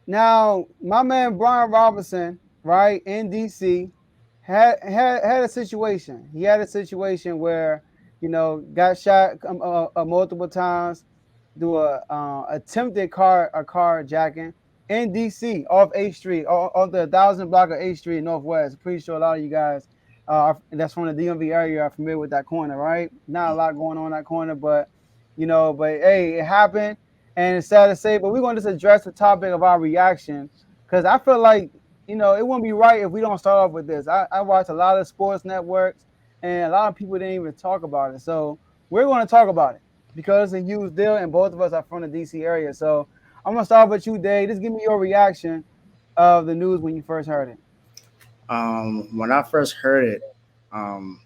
Now, my man Brian Robinson, right in DC, had a situation. He had a situation where got shot multiple times, do a attempted carjacking in DC off A Street, off the 1,000 block of A Street Northwest. Pretty sure a lot of you guys that's from the DMV area are familiar with that corner, right? Not a lot going on in that corner, but but hey, it happened and it's sad to say, but we're going to just address the topic of our reaction because I feel like it wouldn't be right if we don't start off with this. I watch a lot of sports networks, and a lot of people didn't even talk about it. So we're going to talk about it because it's a huge deal, and both of us are from the DC area. So I'm gonna start with you, Dave. Just give me your reaction of the news when you first heard it. When I first heard it, um,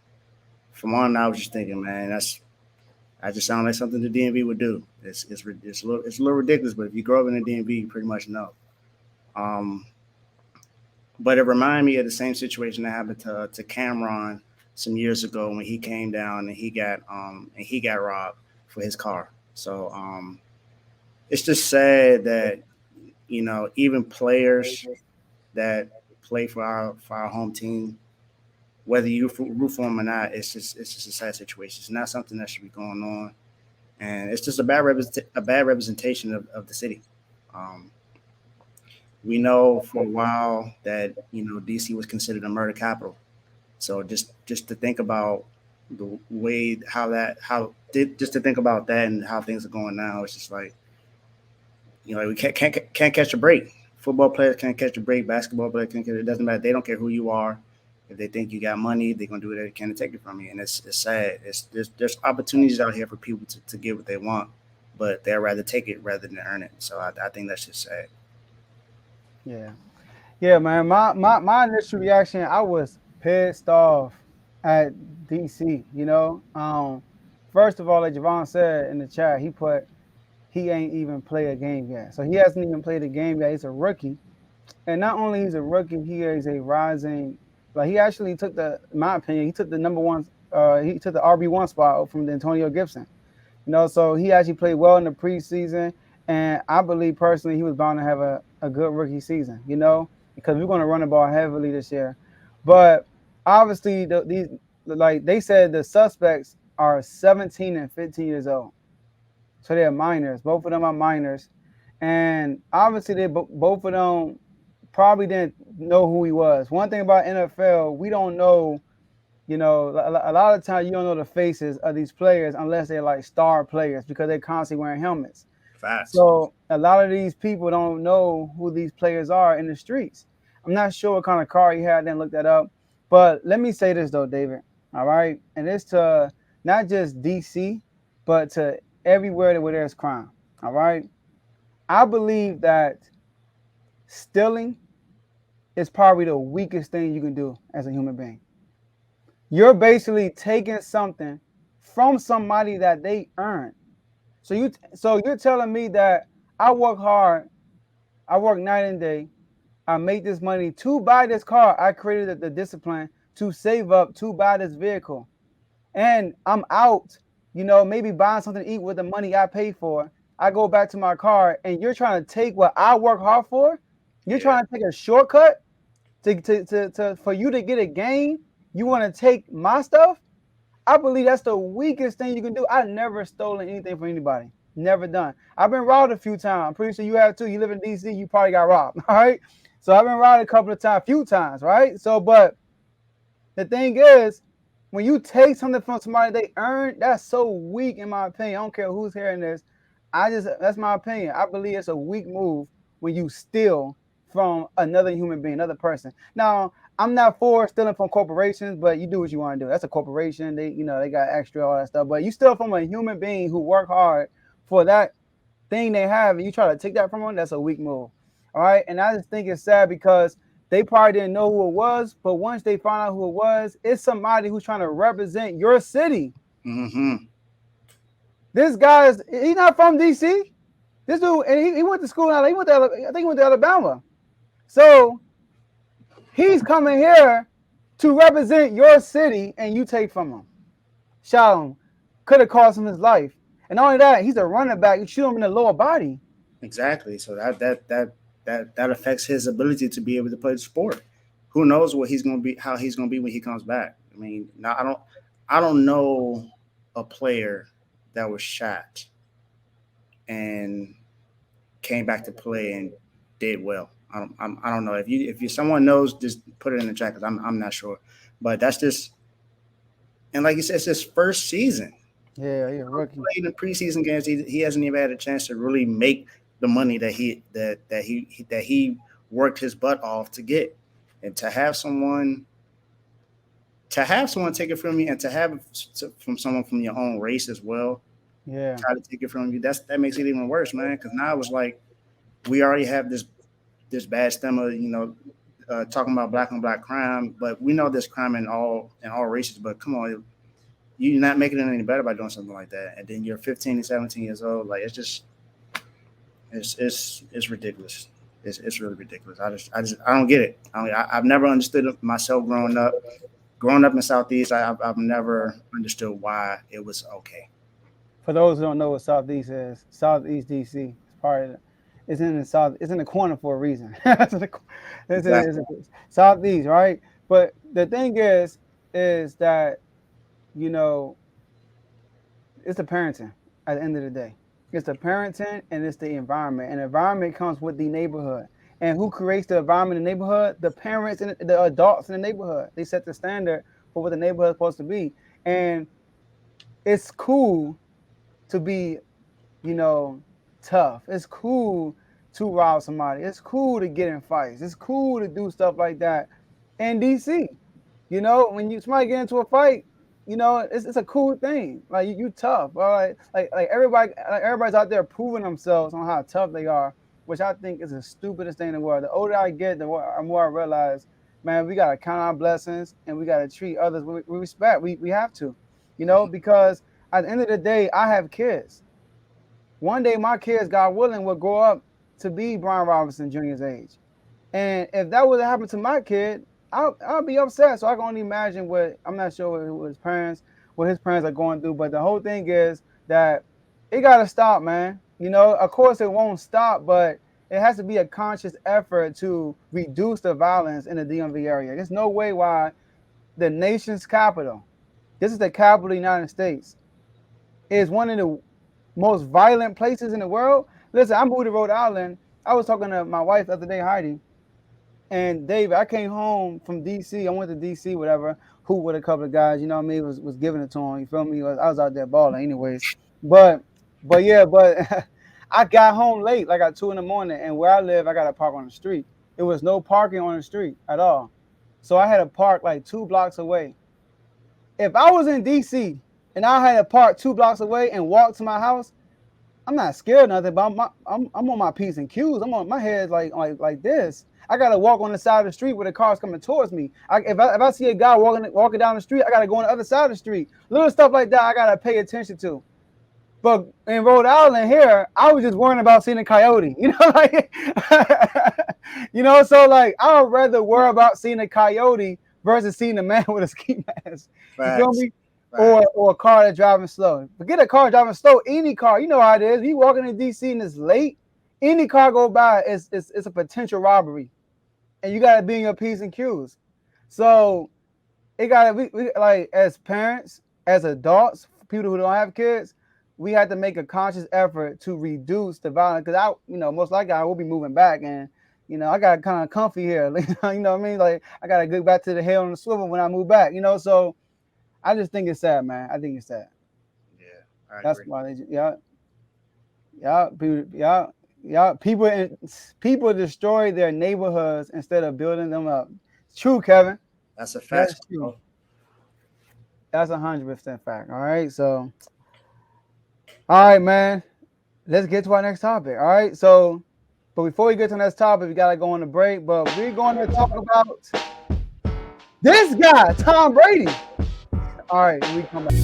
from on, I was just thinking, man, that just sounds like something the DMV would do. It's a little ridiculous, but if you grow up in the DMV, you pretty much know. Um, but it reminded me of the same situation that happened to Cameron some years ago when he came down and he got robbed for his car. So it's just sad that even players that play for our home team, whether you root for them or not, it's just a sad situation. It's not something that should be going on, and it's just a bad representation of the city. Um, we know for a while that DC was considered a murder capital. So just to think about the way just to think about that and how things are going now, it's just like we can't catch a break. Football players can't catch a break. Basketball players can't catch it. Doesn't matter. They don't care who you are. If they think you got money, they're gonna do whatever they can to take it from you. And it's sad. There's opportunities out here for people to get what they want, but they'd rather take it rather than earn it. So I think that's just sad. Yeah. Yeah, man. My initial reaction, I was pissed off at DC. First of all, like Javon said in the chat, he ain't even played a game yet. So he hasn't even played a game yet. He's a rookie, and not only he's a rookie, he is a rising. Like he actually took in my opinion, he took the number one. He took the RB1 spot from the Antonio Gibson. So he actually played well in the preseason, and I believe personally he was bound to have a good rookie season. Because we're going to run the ball heavily this year, but obviously these like they said the suspects are 17 and 15 years old, so they're minors. Both of them are minors, and obviously both of them probably didn't know who he was. One thing about NFL, we don't know. A lot of times you don't know the faces of these players unless they're like star players because they're constantly wearing helmets. Facts. So a lot of these people don't know who these players are in the streets. I'm not sure what kind of car he had. I didn't look that up. But let me say this though, David. All right, and it's to not just DC, but to everywhere where there's crime. All right, I believe that stealing is probably the weakest thing you can do as a human being. You're basically taking something from somebody that they earned. So you're telling me that I work hard, I work night and day, I make this money to buy this car. I created the discipline to save up to buy this vehicle. And I'm out, maybe buying something to eat with the money I pay for. I go back to my car and you're trying to take what I work hard for. You're Yeah. trying to take a shortcut for you to get a gain. You want to take my stuff. I believe that's the weakest thing you can do. I never stolen anything from anybody. Never done. I've been robbed a few times. I'm pretty sure you have too. You live in DC, you probably got robbed. All right. So I've been robbed a couple of times, few times, right? So, but the thing is, when you take something from somebody they earned, that's so weak in my opinion. I don't care who's hearing this. That's my opinion. I believe it's a weak move when you steal from another human being, another person. Now, I'm not for stealing from corporations, but you do what you want to do. That's a corporation. They got extra all that stuff. But you steal from a human being who worked hard for that thing they have, and you try to take that from them. That's a weak move. All right. And I just think it's sad because they probably didn't know who it was, but once they found out who it was, it's somebody who's trying to represent your city. Mm-hmm. This guy he's not from DC. This dude, and he went to school in LA. I think he went to Alabama. So he's coming here to represent your city, and you take from him. Shot him. Could have cost him his life. And not only that, he's a running back. You shoot him in the lower body. Exactly. So that that affects his ability to be able to play the sport. Who knows what he's going to be, how he's going to be when he comes back. I mean, now I don't know a player that was shot and came back to play and did well. I don't know if you someone knows, just put it in the chat because I'm not sure. But that's just, and like you said, it's his first season. Yeah, rookie. Played in preseason games. He hasn't even had a chance to really make the money that he worked his butt off to get, and to have someone take it from you, and to have it from someone from your own race as well. Yeah, try to take it from you. That makes it even worse, man. Because now it's like we already have this bad stigma, talking about black on black crime, but we know there's crime in all races. But come on, you're not making it any better by doing something like that. And then you're 15 and 17 years old. Like, it's just, it's ridiculous. It's really ridiculous. I don't get it. I've never understood it myself growing up. Growing up in Southeast, I've never understood why it was okay. For those who don't know what Southeast is, Southeast DC is part of it. It's in the south. It's in the corner for a reason. It's Southeast, right? But the thing is that, it's the parenting at the end of the day. It's the parenting and it's the environment. And the environment comes with the neighborhood. And who creates the environment in the neighborhood? The parents and the adults in the neighborhood. They set the standard for what the neighborhood is supposed to be. And it's cool to be, tough. It's cool to rob somebody. It's cool to get in fights. It's cool to do stuff like that in DC. When somebody get into a fight, it's a cool thing. Like, you tough. All right. Like everybody's out there proving themselves on how tough they are, which I think is the stupidest thing in the world. The older I get, the more I realize, man, we gotta count our blessings and we gotta treat others with respect. We have to, because at the end of the day, I have kids. One day my kids, God willing, will grow up to be Brian Robinson Jr.'s age. And if that would happen to my kid, I'll be upset. So I can only imagine I'm not sure what his parents are going through. But the whole thing is that it got to stop, man. Of course it won't stop, but it has to be a conscious effort to reduce the violence in the DMV area. There's no way why the nation's capital, this is the capital of the United States, is one of the most violent places in the world. Listen, I moved to Rhode Island. I was talking to my wife the other day, Heidi, and David. I came home from DC. I went to DC, whatever, hoop with a couple of guys. You know what I mean? Was giving it to him. You feel me? I was out there balling, anyways. But I got home late, like at 2 a.m, and where I live, I got to park on the street. There was no parking on the street at all, so I had to park like 2 blocks away. If I was in DC and I had to park 2 blocks away and walk to my house, I'm not scared of nothing, but I'm on my P's and Q's. I'm on my head like this. I gotta walk on the side of the street where the car's coming towards me. If I see a guy walking down the street, I gotta go on the other side of the street. Little stuff like that I gotta pay attention to. But in Rhode Island here, I was just worrying about seeing a coyote. So like I would rather worry about seeing a coyote versus seeing a man with a ski mask. You feel me? Or a car that's driving slow. Forget a car driving slow. Any car, you know how it is. You walking in DC and it's late. Any car go by, it's a potential robbery, and you gotta be in your P's and Q's. So it gotta be like, as parents, as adults, people who don't have kids, we have to make a conscious effort to reduce the violence. Because most likely I will be moving back, and I got kind of comfy here. You know what I mean? Like I gotta go back to the hell on the swivel when I move back. So. I just think it's sad, man. I think it's sad. Yeah, that's why people destroy their neighborhoods instead of building them up. It's true, Kevin. That's a fact. That's true. That's 100% fact. All right, so, all right, man. Let's get to our next topic. All right, so, but before we get to the next topic, we gotta go on a break. But we're going to talk about this guy, Tom Brady. All right, we come back.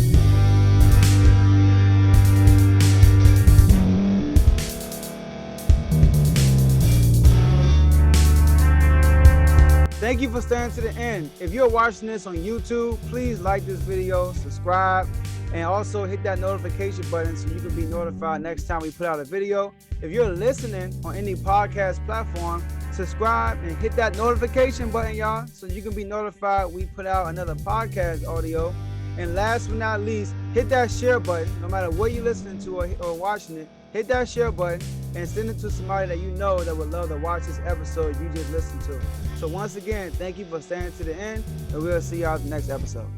Thank you for staying to the end. If you're watching this on YouTube, please like this video, subscribe, And also hit that notification button so you can be notified next time we put out a video. If you're listening on any podcast platform, subscribe and hit that notification button, y'all, so you can be notified we put out another podcast audio. And last but not least, hit that share button. No matter what you're listening to or watching it, hit that share button and send it to somebody that you know that would love to watch this episode you just listened to. So once again, thank you for staying to the end, and we'll see y'all at the next episode.